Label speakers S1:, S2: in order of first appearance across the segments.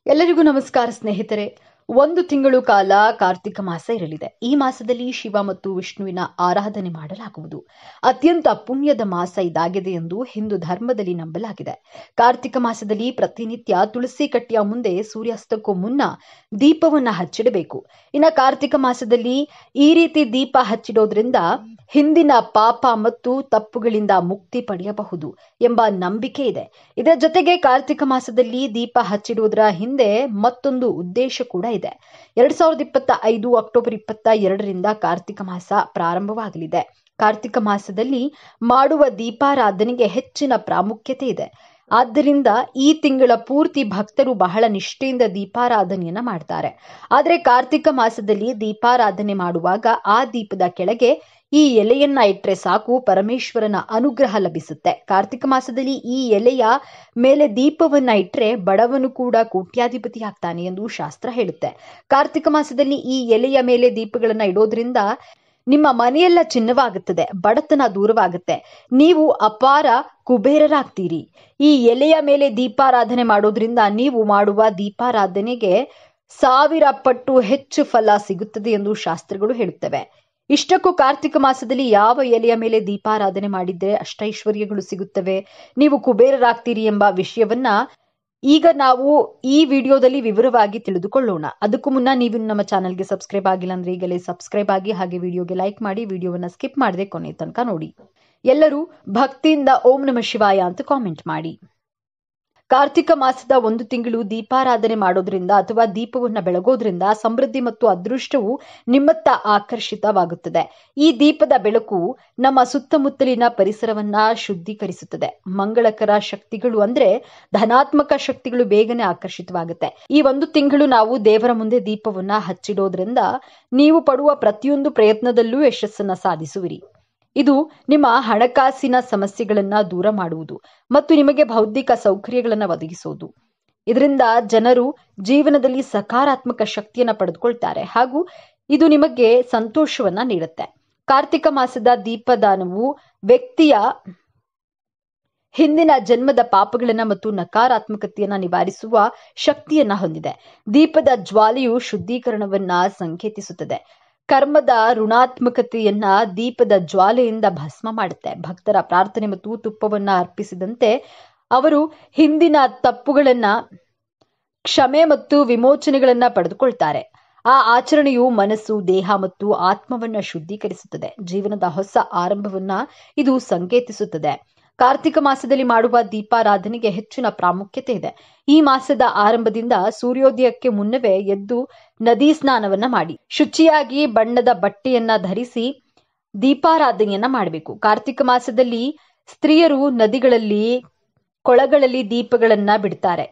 S1: ಎಲ್ಲರಿಗೂ ನಮಸ್ಕಾರ ಸ್ನೇಹಿತರೆ. ಒಂದು ತಿಂಗಳು ಕಾಲ ಕಾರ್ತಿಕ ಮಾಸ ಇರಲಿದೆ. ಈ ಮಾಸದಲ್ಲಿ ಶಿವ ಮತ್ತು ವಿಷ್ಣುವಿನ ಆರಾಧನೆ ಮಾಡಲಾಗುವುದು. ಅತ್ಯಂತ ಪುಣ್ಯದ ಮಾಸ ಇದಾಗಿದೆ ಎಂದು ಹಿಂದೂ ಧರ್ಮದಲ್ಲಿ ನಂಬಲಾಗಿದೆ. ಕಾರ್ತಿಕ ಮಾಸದಲ್ಲಿ ಪ್ರತಿನಿತ್ಯ ತುಳಸಿ ಕಟ್ಟೆಯ ಮುಂದೆ ಸೂರ್ಯಾಸ್ತಕ್ಕೂ ಮುನ್ನ ದೀಪವನ್ನ ಹಚ್ಚಿಡಬೇಕು. ಇನ್ನು ಕಾರ್ತಿಕ ಮಾಸದಲ್ಲಿ ಈ ರೀತಿ ದೀಪ ಹಚ್ಚಿಡೋದ್ರಿಂದ ಹಿಂದಿನ ಪಾಪ ಮತ್ತು ತಪ್ಪುಗಳಿಂದ ಮುಕ್ತಿ ಪಡೆಯಬಹುದು ಎಂಬ ನಂಬಿಕೆ ಇದೆ. ಇದರ ಜೊತೆಗೆ ಕಾರ್ತಿಕ ಮಾಸದಲ್ಲಿ ದೀಪ ಹಚ್ಚಿಡುವುದರ ಹಿಂದೆ ಮತ್ತೊಂದು ಉದ್ದೇಶ ಕೂಡ ಇದೆ. 2025 ಅಕ್ಟೋಬರ್ 22ರಿಂದ ಕಾರ್ತಿಕ ಮಾಸ ಪ್ರಾರಂಭವಾಗಲಿದೆ. ಕಾರ್ತಿಕ ಮಾಸದಲ್ಲಿ ಮಾಡುವ ದೀಪಾರಾಧನೆಗೆ ಹೆಚ್ಚಿನ ಪ್ರಾಮುಖ್ಯತೆ ಇದೆ. ಆದ್ದರಿಂದ ಈ ತಿಂಗಳ ಪೂರ್ತಿ ಭಕ್ತರು ಬಹಳ ನಿಷ್ಠೆಯಿಂದ ದೀಪಾರಾಧನೆಯನ್ನ ಮಾಡ್ತಾರೆ. ಆದರೆ ಕಾರ್ತಿಕ ಮಾಸದಲ್ಲಿ ದೀಪಾರಾಧನೆ ಮಾಡುವಾಗ ಆ ದೀಪದ ಕೆಳಗೆ ಈ ಎಲೆಯನ್ನ ಇಟ್ರೆ ಸಾಕು, ಪರಮೇಶ್ವರನ ಅನುಗ್ರಹ ಲಭಿಸುತ್ತೆ. ಕಾರ್ತಿಕ ಮಾಸದಲ್ಲಿ ಈ ಎಲೆಯ ಮೇಲೆ ದೀಪವನ್ನ ಇಟ್ರೆ ಬಡವನು ಕೂಡ ಕೋಟ್ಯಾಧಿಪತಿ ಆಗ್ತಾನೆ ಎಂದು ಶಾಸ್ತ್ರ ಹೇಳುತ್ತೆ. ಕಾರ್ತಿಕ ಮಾಸದಲ್ಲಿ ಈ ಎಲೆಯ ಮೇಲೆ ದೀಪಗಳನ್ನ ಇಡೋದ್ರಿಂದ ನಿಮ್ಮ ಮನೆಯೆಲ್ಲ ಚಿನ್ನವಾಗುತ್ತದೆ, ಬಡತನ ದೂರವಾಗುತ್ತೆ, ನೀವು ಅಪಾರ ಕುಬೇರರಾಗ್ತೀರಿ. ಈ ಎಲೆಯ ಮೇಲೆ ದೀಪಾರಾಧನೆ ಮಾಡೋದ್ರಿಂದ ನೀವು ಮಾಡುವ ದೀಪಾರಾಧನೆಗೆ 1000 ಪಟ್ಟು ಹೆಚ್ಚು ಫಲ ಸಿಗುತ್ತದೆ ಎಂದು ಶಾಸ್ತ್ರಗಳು ಹೇಳುತ್ತವೆ. ಇಷ್ಟಕ್ಕೂ ಕಾರ್ತಿಕ ಮಾಸದಲ್ಲಿ ಯಾವ ಎಲೆಯ ಮೇಲೆ ದೀಪಾರಾಧನೆ ಮಾಡಿದ್ರೆ ಅಷ್ಟೈಶ್ವರ್ಯಗಳು ಸಿಗುತ್ತವೆ, ನೀವು ಕುಬೇರರಾಗ್ತೀರಿ ಎಂಬ ವಿಷಯವನ್ನ ಈಗ ನಾವು ಈ ವಿಡಿಯೋದಲ್ಲಿ ವಿವರವಾಗಿ ತಿಳಿದುಕೊಳ್ಳೋಣ. ಅದಕ್ಕೂ ಮುನ್ನ ನೀವು ನಮ್ಮ ಚಾನೆಲ್ಗೆ ಸಬ್ಸ್ಕ್ರೈಬ್ ಆಗಿಲ್ಲ ಅಂದ್ರೆ ಈಗಲೇ ಸಬ್ಸ್ಕ್ರೈಬ್ ಆಗಿ, ಹಾಗೆ ವಿಡಿಯೋಗೆ ಲೈಕ್ ಮಾಡಿ, ವಿಡಿಯೋವನ್ನ ಸ್ಕಿಪ್ ಮಾಡದೆ ಕೊನೆ ತನಕ ನೋಡಿ. ಎಲ್ಲರೂ ಭಕ್ತಿಯಿಂದ ಓಂ ನಮಃ ಶಿವಾಯ ಅಂತ ಕಾಮೆಂಟ್ ಮಾಡಿ. ಕಾರ್ತಿಕ ಮಾಸದ ಒಂದು ತಿಂಗಳು ದೀಪಾರಾಧನೆ ಮಾಡೋದ್ರಿಂದ ಅಥವಾ ದೀಪವನ್ನ ಬೆಳಗೋದ್ರಿಂದ ಸಮೃದ್ಧಿ ಮತ್ತು ಅದೃಷ್ಟವು ನಿಮ್ಮತ್ತ ಆಕರ್ಷಿತವಾಗುತ್ತದೆ. ಈ ದೀಪದ ಬೆಳಕು ನಮ್ಮ ಸುತ್ತಮುತ್ತಲಿನ ಪರಿಸರವನ್ನ ಶುದ್ಧೀಕರಿಸುತ್ತದೆ. ಮಂಗಳಕರ ಶಕ್ತಿಗಳು ಅಂದ್ರೆ ಧನಾತ್ಮಕ ಶಕ್ತಿಗಳು ಬೇಗನೆ ಆಕರ್ಷಿತವಾಗುತ್ತೆ. ಈ ಒಂದು ತಿಂಗಳು ನಾವು ದೇವರ ಮುಂದೆ ದೀಪವನ್ನ ಹಚ್ಚಿಡೋದ್ರಿಂದ ನೀವು ಪಡುವ ಪ್ರತಿಯೊಂದು ಪ್ರಯತ್ನದಲ್ಲೂ ಯಶಸ್ಸನ್ನ ಸಾಧಿಸುವಿರಿ. ಇದು ನಿಮ್ಮ ಹಣಕಾಸಿನ ಸಮಸ್ಯೆಗಳನ್ನ ದೂರ ಮಾಡುವುದು ಮತ್ತು ನಿಮಗೆ ಬೌದ್ಧಿಕ ಸೌಕರ್ಯಗಳನ್ನು ಒದಗಿಸುವುದು. ಇದರಿಂದ ಜನರು ಜೀವನದಲ್ಲಿ ಸಕಾರಾತ್ಮಕ ಶಕ್ತಿಯನ್ನ ಪಡೆದುಕೊಳ್ತಾರೆ ಹಾಗೂ ಇದು ನಿಮಗೆ ಸಂತೋಷವನ್ನ ನೀಡುತ್ತೆ. ಕಾರ್ತಿಕ ಮಾಸದ ದೀಪದಾನವು ವ್ಯಕ್ತಿಯ ಹಿಂದಿನ ಜನ್ಮದ ಪಾಪಗಳನ್ನ ಮತ್ತು ನಕಾರಾತ್ಮಕತೆಯನ್ನ ನಿವಾರಿಸುವ ಶಕ್ತಿಯನ್ನ ಹೊಂದಿದೆ. ದೀಪದ ಜ್ವಾಲೆಯು ಶುದ್ಧೀಕರಣವನ್ನ ಸಂಕೇತಿಸುತ್ತದೆ. ಕರ್ಮದ ಋಣಾತ್ಮಕತೆಯನ್ನ ದೀಪದ ಜ್ವಾಲೆಯಿಂದ ಭಸ್ಮ ಮಾಡುತ್ತೆ. ಭಕ್ತರ ಪ್ರಾರ್ಥನೆ ಮತ್ತು ತುಪ್ಪವನ್ನ ಅರ್ಪಿಸಿದಂತೆ ಅವರು ಹಿಂದಿನ ತಪ್ಪುಗಳನ್ನ ಕ್ಷಮೆ ಮತ್ತು ವಿಮೋಚನೆಗಳನ್ನ ಪಡೆದುಕೊಳ್ತಾರೆ. ಆ ಆಚರಣೆಯು ಮನಸ್ಸು, ದೇಹ ಮತ್ತು ಆತ್ಮವನ್ನ ಶುದ್ಧೀಕರಿಸುತ್ತದೆ. ಜೀವನದ ಹೊಸ ಆರಂಭವನ್ನ ಇದು ಸಂಕೇತಿಸುತ್ತದೆ. ಕಾರ್ತಿಕ ಮಾಸದಲ್ಲಿ ಮಾಡುವ ದೀಪಾರಾಧನೆಗೆ ಹೆಚ್ಚಿನ ಪ್ರಾಮುಖ್ಯತೆ ಇದೆ. ಈ ಮಾಸದ ಆರಂಭದಿಂದ ಸೂರ್ಯೋದಯಕ್ಕೆ ಮುನ್ನವೇ ಎದ್ದು ನದಿ ಸ್ನಾನವನ್ನ ಮಾಡಿ ಶುಚಿಯಾಗಿ ಬಣ್ಣದ ಬಟ್ಟೆಯನ್ನ ಧರಿಸಿ ದೀಪಾರಾಧನೆಯನ್ನ ಮಾಡಬೇಕು. ಕಾರ್ತಿಕ ಮಾಸದಲ್ಲಿ ಸ್ತ್ರೀಯರು ನದಿಗಳಲ್ಲಿ, ಕೊಳಗಳಲ್ಲಿ ದೀಪಗಳನ್ನ ಬಿಡ್ತಾರೆ.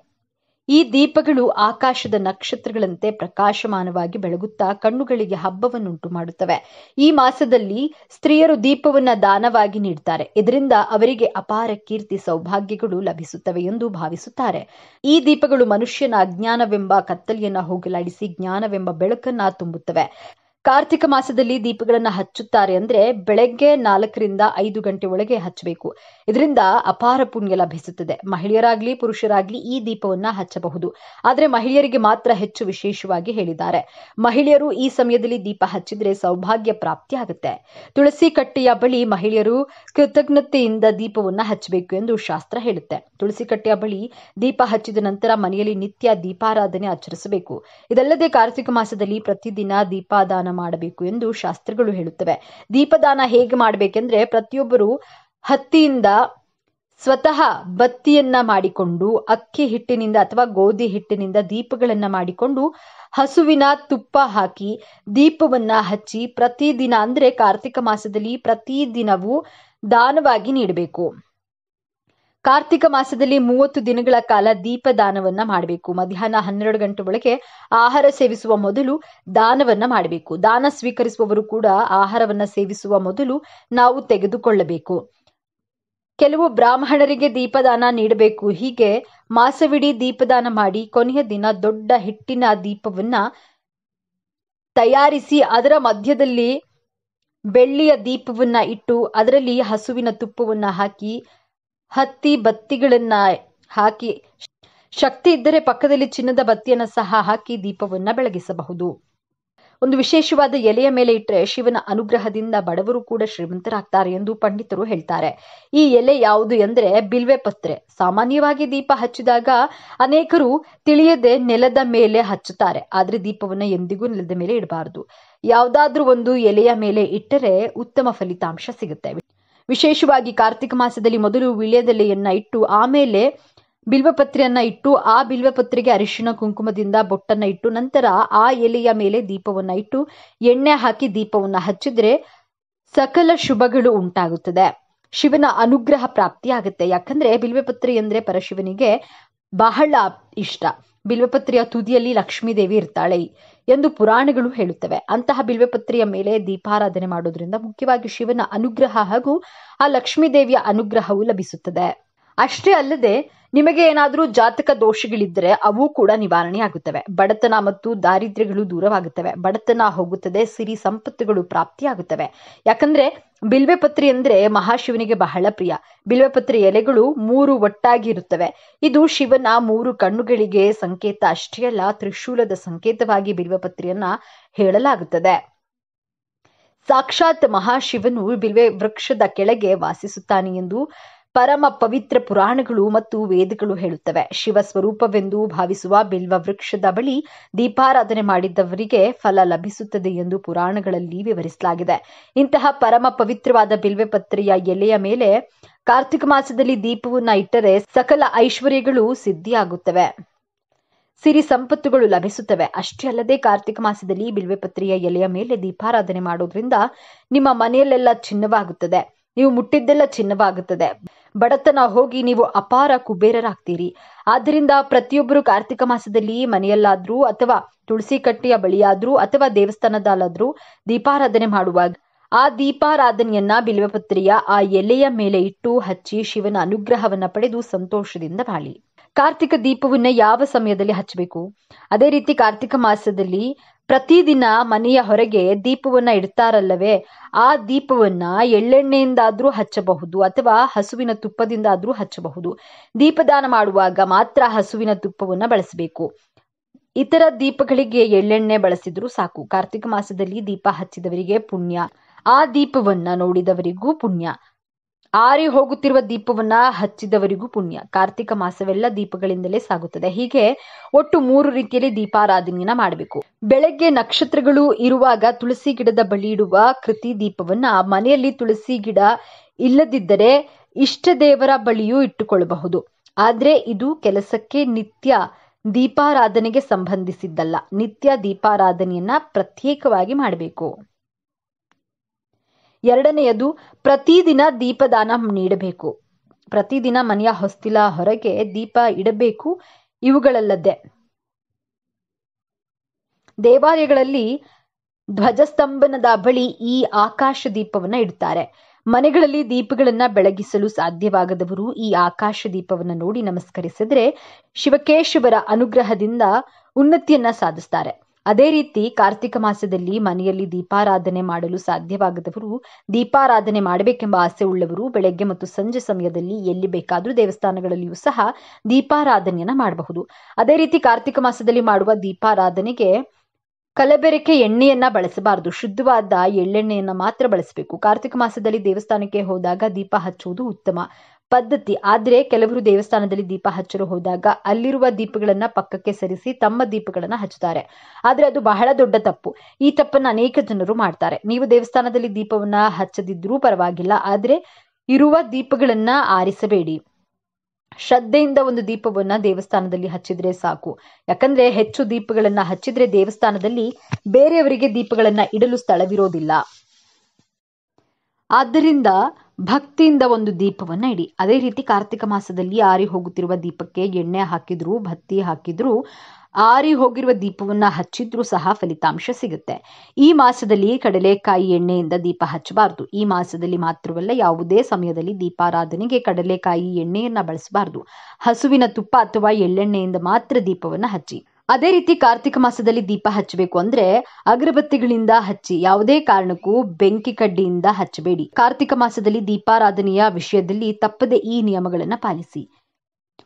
S1: ಈ ದೀಪಗಳು ಆಕಾಶದ ನಕ್ಷತ್ರಗಳಂತೆ ಪ್ರಕಾಶಮಾನವಾಗಿ ಬೆಳಗುತ್ತಾ ಕಣ್ಣುಗಳಿಗೆ ಹಬ್ಬವನ್ನುಂಟು ಮಾಡುತ್ತವೆ. ಈ ಮಾಸದಲ್ಲಿ ಸ್ತ್ರೀಯರು ದೀಪವನ್ನ ದಾನವಾಗಿ ನೀಡುತ್ತಾರೆ. ಇದರಿಂದ ಅವರಿಗೆ ಅಪಾರ ಕೀರ್ತಿ ಸೌಭಾಗ್ಯಗಳು ಲಭಿಸುತ್ತವೆ ಎಂದು ಭಾವಿಸುತ್ತಾರೆ. ಈ ದೀಪಗಳು ಮನುಷ್ಯನ ಅಜ್ಞಾನವೆಂಬ ಕತ್ತಲೆಯನ್ನ ಹೋಗಲಾಡಿಸಿ ಜ್ಞಾನವೆಂಬ ಬೆಳಕನ್ನ ತುಂಬುತ್ತವೆ. ಕಾರ್ತಿಕ ಮಾಸದಲ್ಲಿ ದೀಪಗಳನ್ನ ಹಚ್ಚುತ್ತಾರೆ ಅಂದ್ರೆ ಬೆಳಗ್ಗೆ 4ರಿಂದ 5 ಗಂಟೆ ಒಳಗೆ ಹಚ್ಚಬೇಕು. ಇದರಿಂದ ಅಪಾರ ಪುಣ್ಯ ಲಭಿಸುತ್ತದೆ. ಮಹಿಳೆಯರಾಗ್ಲಿ ಪುರುಷರಾಗ್ಲಿ ಈ ದೀಪವನ್ನ ಹಚ್ಚಬಹುದು. ಆದ್ರೆ ಮಹಿಳೆಯರಿಗೆ ಮಾತ್ರ ಹೆಚ್ಚು ವಿಶೇಷವಾಗಿ ಹೇಳಿದ್ದಾರೆ. ಮಹಿಳೆಯರು ಈ ಸಮಯದಲ್ಲಿ ದೀಪ ಹಚ್ಚಿದ್ರೆ ಸೌಭಾಗ್ಯ ಪ್ರಾಪ್ತಿ ಆಗುತ್ತೆ. ತುಳಸಿ ಕಟ್ಟೆಯ ಬಳಿ ಮಹಿಳೆಯರು ಕೃತಜ್ಞತೆಯಿಂದ ದೀಪವನ್ನ ಹಚ್ಚಬೇಕು ಎಂದು ಶಾಸ್ತ್ರ ಹೇಳುತ್ತೆ. ತುಳಸಿ ಕಟ್ಟೆಯ ಬಳಿ ದೀಪ ಹಚ್ಚಿದ ನಂತರ ಮನೆಯಲ್ಲಿ ನಿತ್ಯ ದೀಪಾರಾಧನೆ ಆಚರಿಸಬೇಕು. ಇದಲ್ಲದೆ ಕಾರ್ತಿಕ ಮಾಸದಲ್ಲಿ ಪ್ರತಿದಿನ ದೀಪದಾನ ಮಾಡಬೇಕು ಎಂದು ಶಾಸ್ತ್ರಗಳು ಹೇಳುತ್ತವೆ. ದೀಪದಾನ ಹೇಗೆ ಮಾಡಬೇಕೆಂದ್ರೆ ಪ್ರತಿಯೊಬ್ಬರು ಹತ್ತಿಯಿಂದ ಸ್ವತಃ ಬತ್ತಿಯನ್ನ ಮಾಡಿಕೊಂಡು ಅಕ್ಕಿ ಹಿಟ್ಟಿನಿಂದ ಅಥವಾ ಗೋಧಿ ಹಿಟ್ಟಿನಿಂದ ದೀಪಗಳನ್ನ ಮಾಡಿಕೊಂಡು ಹಸುವಿನ ತುಪ್ಪ ಹಾಕಿ ದೀಪವನ್ನ ಹಚ್ಚಿ ಪ್ರತಿದಿನ ಅಂದ್ರೆ ಕಾರ್ತಿಕ ಮಾಸದಲ್ಲಿ ಪ್ರತಿದಿನವೂ ದಾನವಾಗಿ ನೀಡಬೇಕು. ಕಾರ್ತಿಕ ಮಾಸದಲ್ಲಿ 30 ದಿನಗಳ ಕಾಲ ದೀಪದಾನವನ್ನ ಮಾಡಬೇಕು. ಮಧ್ಯಾಹ್ನ 12 ಗಂಟೆ ಒಳಗೆ ಆಹಾರ ಸೇವಿಸುವ ಮೊದಲು ದಾನವನ್ನ ಮಾಡಬೇಕು. ದಾನ ಸ್ವೀಕರಿಸುವವರು ಕೂಡ ಆಹಾರವನ್ನ ಸೇವಿಸುವ ಮೊದಲು ನಾವು ತೆಗೆದುಕೊಳ್ಳಬೇಕು. ಕೆಲವು ಬ್ರಾಹ್ಮಣರಿಗೆ ದೀಪದಾನ ನೀಡಬೇಕು. ಹೀಗೆ ಮಾಸವಿಡೀ ದೀಪದಾನ ಮಾಡಿ ಕೊನೆಯ ದಿನ ದೊಡ್ಡ ಹಿಟ್ಟಿನ ದೀಪವನ್ನ ತಯಾರಿಸಿ ಅದರ ಮಧ್ಯದಲ್ಲಿ ಬೆಳ್ಳಿಯ ದೀಪವನ್ನ ಇಟ್ಟು ಅದರಲ್ಲಿ ಹಸುವಿನ ತುಪ್ಪವನ್ನ ಹಾಕಿ ಹತ್ತಿ ಬತ್ತಿಗಳನ್ನ ಹಾಕಿ ಶಕ್ತಿ ಇದ್ದರೆ ಪಕ್ಕದಲ್ಲಿ ಚಿನ್ನದ ಬತ್ತಿಯನ್ನು ಸಹ ಹಾಕಿ ದೀಪವನ್ನ ಬೆಳಗಿಸಬಹುದು. ಒಂದು ವಿಶೇಷವಾದ ಎಲೆಯ ಮೇಲೆ ಇಟ್ಟರೆ ಶಿವನ ಅನುಗ್ರಹದಿಂದ ಬಡವರು ಕೂಡ ಶ್ರೀಮಂತರಾಗ್ತಾರೆ ಎಂದು ಪಂಡಿತರು ಹೇಳ್ತಾರೆ. ಈ ಎಲೆ ಯಾವುದು ಎಂದರೆ ಬಿಲ್ವೆ ಪತ್ರೆ. ಸಾಮಾನ್ಯವಾಗಿ ದೀಪ ಹಚ್ಚಿದಾಗ ಅನೇಕರು ತಿಳಿಯದೆ ನೆಲದ ಮೇಲೆ ಹಚ್ಚುತ್ತಾರೆ. ಆದ್ರೆ ದೀಪವನ್ನ ಎಂದಿಗೂ ನೆಲದ ಮೇಲೆ ಇಡಬಾರದು. ಯಾವುದಾದ್ರೂ ಒಂದು ಎಲೆಯ ಮೇಲೆ ಇಟ್ಟರೆ ಉತ್ತಮ ಫಲಿತಾಂಶ ಸಿಗುತ್ತೆ. ವಿಶೇಷವಾಗಿ ಕಾರ್ತಿಕ ಮಾಸದಲ್ಲಿ ಮೊದಲು ವೀಳ್ಯದೆಲೆಯನ್ನ ಇಟ್ಟು ಆಮೇಲೆ ಬಿಲ್ವಪತ್ರೆಯನ್ನ ಇಟ್ಟು ಆ ಬಿಲ್ವಪತ್ರೆಗೆ ಅರಿಶಿಣ ಕುಂಕುಮದಿಂದ ಬೊಟ್ಟನ್ನ ಇಟ್ಟು ನಂತರ ಆ ಎಲೆಯ ಮೇಲೆ ದೀಪವನ್ನ ಇಟ್ಟು ಎಣ್ಣೆ ಹಾಕಿ ದೀಪವನ್ನ ಹಚ್ಚಿದ್ರೆ ಸಕಲ ಶುಭಗಳು ಉಂಟಾಗುತ್ತದೆ. ಶಿವನ ಅನುಗ್ರಹ ಪ್ರಾಪ್ತಿಯಾಗುತ್ತೆ. ಯಾಕಂದ್ರೆ ಬಿಲ್ವಪತ್ರೆ ಅಂದ್ರೆ ಪರಶಿವನಿಗೆ ಬಹಳ ಇಷ್ಟ. ಬಿಲ್ವಪತ್ರೆಯ ತುದಿಯಲ್ಲಿ ಲಕ್ಷ್ಮೀ ದೇವಿ ಇರ್ತಾಳೆ ಎಂದು ಪುರಾಣಗಳು ಹೇಳುತ್ತವೆ. ಅಂತಹ ಬಿಲ್ವಪತ್ರೆಯ ಮೇಲೆ ದೀಪಾರಾಧನೆ ಮಾಡೋದ್ರಿಂದ ಮುಖ್ಯವಾಗಿ ಶಿವನ ಅನುಗ್ರಹ ಹಾಗೂ ಆ ಲಕ್ಷ್ಮೀ ದೇವಿಯ ಅನುಗ್ರಹವು ಲಭಿಸುತ್ತದೆ. ಅಷ್ಟೇ ಅಲ್ಲದೆ ನಿಮಗೆ ಏನಾದರೂ ಜಾತಕ ದೋಷಗಳಿದ್ದರೆ ಅವು ಕೂಡ ನಿವಾರಣೆ ಆಗುತ್ತವೆ. ಬಡತನ ಮತ್ತು ದಾರಿದ್ರ್ಯಗಳು ದೂರವಾಗುತ್ತವೆ. ಬಡತನ ಹೋಗುತ್ತದೆ, ಸಿರಿ ಸಂಪತ್ತುಗಳು ಪ್ರಾಪ್ತಿಯಾಗುತ್ತವೆ. ಯಾಕಂದ್ರೆ ಬಿಲ್ವೆಪತ್ರೆ ಅಂದ್ರೆ ಮಹಾಶಿವನಿಗೆ ಬಹಳ ಪ್ರಿಯ. ಬಿಲ್ವೆಪತ್ರೆ ಎಲೆಗಳು 3 ಒಟ್ಟಾಗಿ ಇರುತ್ತವೆ. ಇದು ಶಿವನ 3 ಕಣ್ಣುಗಳಿಗೆ ಸಂಕೇತ. ಅಷ್ಟೇ ಅಲ್ಲ, ತ್ರಿಶೂಲದ ಸಂಕೇತವಾಗಿ ಬಿಲ್ವಪತ್ರೆಯನ್ನ ಹೇಳಲಾಗುತ್ತದೆ. ಸಾಕ್ಷಾತ್ ಮಹಾಶಿವನು ಬಿಲ್ವೆ ವೃಕ್ಷದ ಕೆಳಗೆ ವಾಸಿಸುತ್ತಾನೆ ಎಂದು ಪರಮ ಪವಿತ್ರ ಪುರಾಣಗಳು ಮತ್ತು ವೇದಗಳು ಹೇಳುತ್ತವೆ. ಶಿವ ಸ್ವರೂಪವೆಂದು ಭಾವಿಸುವ ಬಿಲ್ವ ವೃಕ್ಷದ ಬಳಿ ದೀಪಾರಾಧನೆ ಮಾಡಿದವರಿಗೆ ಫಲ ಲಭಿಸುತ್ತದೆ ಎಂದು ಪುರಾಣಗಳಲ್ಲಿ ವಿವರಿಸಲಾಗಿದೆ. ಇಂತಹ ಪರಮ ಪವಿತ್ರವಾದ ಬಿಲ್ವೆಪತ್ರೆಯ ಎಲೆಯ ಮೇಲೆ ಕಾರ್ತಿಕ ಮಾಸದಲ್ಲಿ ದೀಪವನ್ನ ಇಟ್ಟರೆ ಸಕಲ ಐಶ್ವರ್ಯಗಳು ಸಿದ್ಧಿಯಾಗುತ್ತವೆ, ಸಿರಿ ಸಂಪತ್ತುಗಳು ಲಭಿಸುತ್ತವೆ. ಅಷ್ಟೇ ಅಲ್ಲದೆ ಕಾರ್ತಿಕ ಮಾಸದಲ್ಲಿ ಬಿಲ್ವೆಪತ್ರೆಯ ಎಲೆಯ ಮೇಲೆ ದೀಪಾರಾಧನೆ ಮಾಡೋದ್ರಿಂದ ನಿಮ್ಮ ಮನೆಯಲ್ಲೆಲ್ಲ ಚಿನ್ನವಾಗುತ್ತದೆ. ನೀವು ಮುಟ್ಟಿದ್ದೆಲ್ಲ ಚಿನ್ನವಾಗುತ್ತದೆ. ಬಡತನ ಹೋಗಿ ನೀವು ಅಪಾರ ಕುಬೇರರಾಗ್ತೀರಿ. ಆದ್ದರಿಂದ ಪ್ರತಿಯೊಬ್ಬರು ಕಾರ್ತಿಕ ಮಾಸದಲ್ಲಿ ಮನೆಯಲ್ಲಾದ್ರೂ ಅಥವಾ ತುಳಸಿ ಕಟ್ಟೆಯ ಬಳಿಯಾದ್ರೂ ಅಥವಾ ದೇವಸ್ಥಾನದಲ್ಲಾದ್ರೂ ದೀಪಾರಾಧನೆ ಮಾಡುವಾಗ ಆ ದೀಪಾರಾಧನೆಯನ್ನ ಬಿಲ್ವಪತ್ರೆಯ ಆ ಎಲೆಯ ಮೇಲೆ ಇಟ್ಟು ಹಚ್ಚಿ ಶಿವನ ಅನುಗ್ರಹವನ್ನ ಪಡೆದು ಸಂತೋಷದಿಂದ ಬಾಳಿ. ಕಾರ್ತಿಕ ದೀಪವನ್ನ ಯಾವ ಸಮಯದಲ್ಲಿ ಹಚ್ಚಬೇಕು? ಅದೇ ರೀತಿ ಕಾರ್ತಿಕ ಮಾಸದಲ್ಲಿ ಪ್ರತಿದಿನ ಮನೆಯ ಹೊರಗೆ ದೀಪವನ್ನ ಇಡ್ತಾರಲ್ಲವೇ, ಆ ದೀಪವನ್ನ ಎಳ್ಳೆಣ್ಣೆಯಿಂದಾದ್ರೂ ಹಚ್ಚಬಹುದು ಅಥವಾ ಹಸುವಿನ ತುಪ್ಪದಿಂದಾದ್ರೂ ಹಚ್ಚಬಹುದು. ದೀಪದಾನ ಮಾಡುವಾಗ ಮಾತ್ರ ಹಸುವಿನ ತುಪ್ಪವನ್ನ ಬಳಸಬೇಕು. ಇತರ ದೀಪಗಳಿಗೆ ಎಳ್ಳೆಣ್ಣೆ ಬಳಸಿದ್ರೂ ಸಾಕು. ಕಾರ್ತಿಕ ಮಾಸದಲ್ಲಿ ದೀಪ ಹಚ್ಚಿದವರಿಗೆ ಪುಣ್ಯ, ಆ ದೀಪವನ್ನ ನೋಡಿದವರಿಗೂ ಪುಣ್ಯ, ಆರಿ ಹೋಗುತ್ತಿರುವ ದೀಪವನ್ನ ಹಚ್ಚಿದವರಿಗೂ ಪುಣ್ಯ. ಕಾರ್ತಿಕ ಮಾಸವೆಲ್ಲ ದೀಪಗಳಿಂದಲೇ ಸಾಗುತ್ತದೆ. ಹೀಗೆ ಒಟ್ಟು 3 ರೀತಿಯಲ್ಲಿ ದೀಪಾರಾಧನೆಯನ್ನ ಮಾಡಬೇಕು. ಬೆಳಗ್ಗೆ ನಕ್ಷತ್ರಗಳು ಇರುವಾಗ ತುಳಸಿ ಗಿಡದ ಬಳಿ ಇಡುವ ಕೃತಿ ದೀಪವನ್ನ ಮನೆಯಲ್ಲಿ ತುಳಸಿ ಗಿಡ ಇಲ್ಲದಿದ್ದರೆ ಇಷ್ಟ ದೇವರ ಬಳಿಯೂ ಇಟ್ಟುಕೊಳ್ಳಬಹುದು. ಆದ್ರೆ ಇದು ಕೆಲಸಕ್ಕೆ ನಿತ್ಯ ದೀಪಾರಾಧನೆಗೆ ಸಂಬಂಧಿಸಿದ್ದಲ್ಲ. ನಿತ್ಯ ದೀಪಾರಾಧನೆಯನ್ನ ಪ್ರತ್ಯೇಕವಾಗಿ ಮಾಡಬೇಕು. ಎರಡನೆಯದು, ಪ್ರತಿದಿನ ದೀಪದಾನ ನೀಡಬೇಕು. ಪ್ರತಿದಿನ ಮನೆಯ ಹೊಸ್ತಿಲ ಹೊರಗೆ ದೀಪ ಇಡಬೇಕು. ಇವುಗಳಲ್ಲದೆ ದೇವಾಲಯಗಳಲ್ಲಿ ಧ್ವಜಸ್ತಂಭನದ ಬಳಿ ಈ ಆಕಾಶ ದೀಪವನ್ನ ಇಡುತ್ತಾರೆ. ಮನೆಗಳಲ್ಲಿ ದೀಪಗಳನ್ನ ಬೆಳಗಿಸಲು ಸಾಧ್ಯವಾಗದವರು ಈ ಆಕಾಶ ದೀಪವನ್ನ ನೋಡಿ ನಮಸ್ಕರಿಸಿದ್ರೆ ಶಿವಕೇಶವರ ಅನುಗ್ರಹದಿಂದ ಉನ್ನತಿಯನ್ನ ಸಾಧಿಸ್ತಾರೆ. ಅದೇ ರೀತಿ ಕಾರ್ತಿಕ ಮಾಸದಲ್ಲಿ ಮನೆಯಲ್ಲಿ ದೀಪಾರಾಧನೆ ಮಾಡಲು ಸಾಧ್ಯವಾಗದವರು, ದೀಪಾರಾಧನೆ ಮಾಡಬೇಕೆಂಬ ಆಸೆ ಉಳ್ಳವರು ಬೆಳಗ್ಗೆ ಮತ್ತು ಸಂಜೆ ಸಮಯದಲ್ಲಿ ಎಲ್ಲಿ ಬೇಕಾದರೂ ದೇವಸ್ಥಾನಗಳಲ್ಲಿಯೂ ಸಹ ದೀಪಾರಾಧನೆಯನ್ನ ಮಾಡಬಹುದು. ಅದೇ ರೀತಿ ಕಾರ್ತಿಕ ಮಾಸದಲ್ಲಿ ಮಾಡುವ ದೀಪಾರಾಧನೆಗೆ ಕಲಬೆರಕೆ ಎಣ್ಣೆಯನ್ನ ಬಳಸಬಾರದು. ಶುದ್ಧವಾದ ಎಳ್ಳೆಣ್ಣೆಯನ್ನ ಮಾತ್ರ ಬಳಸಬೇಕು. ಕಾರ್ತಿಕ ಮಾಸದಲ್ಲಿ ದೇವಸ್ಥಾನಕ್ಕೆ ಹೋದಾಗ ದೀಪ ಹಚ್ಚುವುದು ಉತ್ತಮ ಪದ್ಧತಿ. ಆದ್ರೆ ಕೆಲವರು ದೇವಸ್ಥಾನದಲ್ಲಿ ದೀಪ ಹಚ್ಚಲು ಹೋದಾಗ ಅಲ್ಲಿರುವ ದೀಪಗಳನ್ನ ಪಕ್ಕಕ್ಕೆ ಸರಿಸಿ ತಮ್ಮ ದೀಪಗಳನ್ನ ಹಚ್ಚುತ್ತಾರೆ. ಆದ್ರೆ ಅದು ಬಹಳ ದೊಡ್ಡ ತಪ್ಪು. ಈ ತಪ್ಪನ್ನ ಅನೇಕ ಜನರು ಮಾಡ್ತಾರೆ. ನೀವು ದೇವಸ್ಥಾನದಲ್ಲಿ ದೀಪವನ್ನ ಹಚ್ಚದಿದ್ರೂ ಪರವಾಗಿಲ್ಲ, ಆದ್ರೆ ಇರುವ ದೀಪಗಳನ್ನ ಆರಿಸಬೇಡಿ. ಶ್ರದ್ಧೆಯಿಂದ ಒಂದು ದೀಪವನ್ನ ದೇವಸ್ಥಾನದಲ್ಲಿ ಹಚ್ಚಿದ್ರೆ ಸಾಕು. ಯಾಕಂದ್ರೆ ಹೆಚ್ಚು ದೀಪಗಳನ್ನ ಹಚ್ಚಿದ್ರೆ ದೇವಸ್ಥಾನದಲ್ಲಿ ಬೇರೆಯವರಿಗೆ ದೀಪಗಳನ್ನ ಇಡಲು ಸ್ಥಳವಿರೋದಿಲ್ಲ. ಆದ್ದರಿಂದ ಭಕ್ತಿಯಿಂದ ಒಂದು ದೀಪವನ್ನ ಇಡಿ. ಅದೇ ರೀತಿ ಕಾರ್ತಿಕ ಮಾಸದಲ್ಲಿ ಆರಿ ಹೋಗುತ್ತಿರುವ ದೀಪಕ್ಕೆ ಎಣ್ಣೆ ಹಾಕಿದ್ರು, ಬತ್ತಿ ಹಾಕಿದ್ರು, ಆರಿ ಹೋಗಿರುವ ದೀಪವನ್ನ ಹಚ್ಚಿದ್ರೂ ಸಹ ಫಲಿತಾಂಶ ಸಿಗುತ್ತೆ. ಈ ಮಾಸದಲ್ಲಿ ಕಡಲೆಕಾಯಿ ಎಣ್ಣೆಯಿಂದ ದೀಪ ಹಚ್ಚಬಾರದು. ಈ ಮಾಸದಲ್ಲಿ ಮಾತ್ರವಲ್ಲ, ಯಾವುದೇ ಸಮಯದಲ್ಲಿ ದೀಪಾರಾಧನೆಗೆ ಕಡಲೆಕಾಯಿ ಎಣ್ಣೆಯನ್ನ ಬಳಸಬಾರದು. ಹಸುವಿನ ತುಪ್ಪ ಅಥವಾ ಎಳ್ಳೆಣ್ಣೆಯಿಂದ ಮಾತ್ರ ದೀಪವನ್ನ ಹಚ್ಚಿ. ಅದೇ ರೀತಿ ಕಾರ್ತಿಕ ಮಾಸದಲ್ಲಿ ದೀಪ ಹಚ್ಚಬೇಕು ಅಂದ್ರೆ ಅಗರಬತ್ತಿಗಳಿಂದ ಹಚ್ಚಿ. ಯಾವುದೇ ಕಾರಣಕ್ಕೂ ಬೆಂಕಿ ಕಡ್ಡಿಯಿಂದ ಹಚ್ಚಬೇಡಿ. ಕಾರ್ತಿಕ ಮಾಸದಲ್ಲಿ ದೀಪಾರಾಧನೆಯ ವಿಷಯದಲ್ಲಿ ತಪ್ಪದೆ ಈ ನಿಯಮಗಳನ್ನ ಪಾಲಿಸಿ.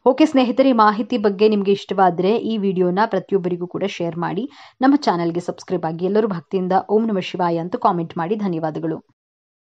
S1: ಓಕೆ ಸ್ನೇಹಿತರೆ, ಈ ಮಾಹಿತಿ ಬಗ್ಗೆ ನಿಮಗೆ ಇಷ್ಟವಾದರೆ ಈ ವಿಡಿಯೋನ ಪ್ರತಿಯೊಬ್ಬರಿಗೂ ಕೂಡ ಶೇರ್ ಮಾಡಿ. ನಮ್ಮ ಚಾನೆಲ್ಗೆ ಸಬ್ಸ್ಕ್ರೈಬ್ ಆಗಿ. ಎಲ್ಲರೂ ಭಕ್ತಿಯಿಂದ ಓಂ ನಮಃ ಶಿವಾಯ ಅಂತ ಕಾಮೆಂಟ್ ಮಾಡಿ. ಧನ್ಯವಾದಗಳು.